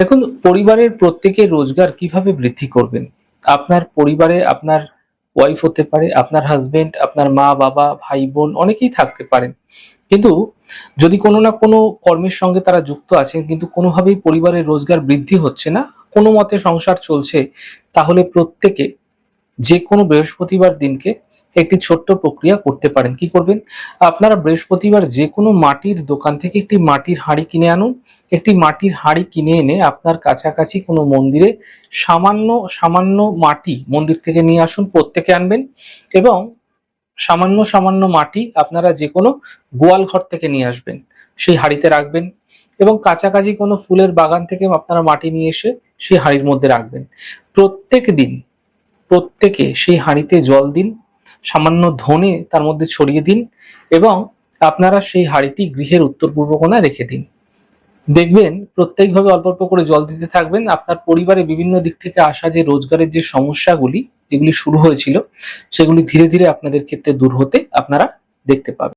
দেখুন, পরিবারের প্রত্যেকের রোজগার কিভাবে বৃদ্ধি করবেন? আপনার পরিবারে আপনার ওয়াইফ হতে পারে, আপনার হাসব্যান্ড, আপনার মা বাবা, ভাই বোন অনেকেই থাকতে পারেন। কিন্তু যদি কোনো না কোনো কর্মের সঙ্গে তারা যুক্ত আছেন কিন্তু কোনোভাবেই পরিবারের রোজগার বৃদ্ধি হচ্ছে না, কোনো মতে সংসার চলছে, তাহলে প্রত্যেকে যেকোনো বৃহস্পতিবার দিনকে একটি ছোট্ট প্রক্রিয়া করতে পারেন। কি করবেন? আপনারা বৃহস্পতিবার যেকোনো মাটির দোকান থেকে একটি মাটির হাঁড়ি কিনে আনুন। একটি মাটির হাঁড়ি কিনে এনে আপনার কাছাকাছি কোনো মন্দিরে সামান্য সামান্য মাটি মন্দির থেকে নিয়ে আসুন, প্রত্যেকে আনবেন। এবং সামান্য সামান্য মাটি আপনারা যেকোনো গোয়াল ঘর থেকে নিয়ে আসবেন, সেই হাঁড়িতে রাখবেন। এবং কাছাকাছি কোনো ফুলের বাগান থেকে আপনারা মাটি নিয়ে এসে সেই হাঁড়ির মধ্যে রাখবেন। প্রত্যেক দিন প্রত্যেকে সেই হাঁড়িতে জল দিন, সামান্য ধনে তার মধ্যে ছড়িয়ে দিন এবং আপনারা সেই হাঁড়িটি গৃহের উত্তর পূর্ব কোণায় রেখে দিন। দেখবেন প্রত্যেকভাবে অল্প অল্প করে জল দিতে থাকবেন, আপনার পরিবারে বিভিন্ন দিক থেকে আসা যে রোজগারের যে সমস্যাগুলি যেগুলি শুরু হয়েছিল সেগুলি ধীরে ধীরে আপনাদের ক্ষেত্রে দূর হতে আপনারা দেখতে পাবেন।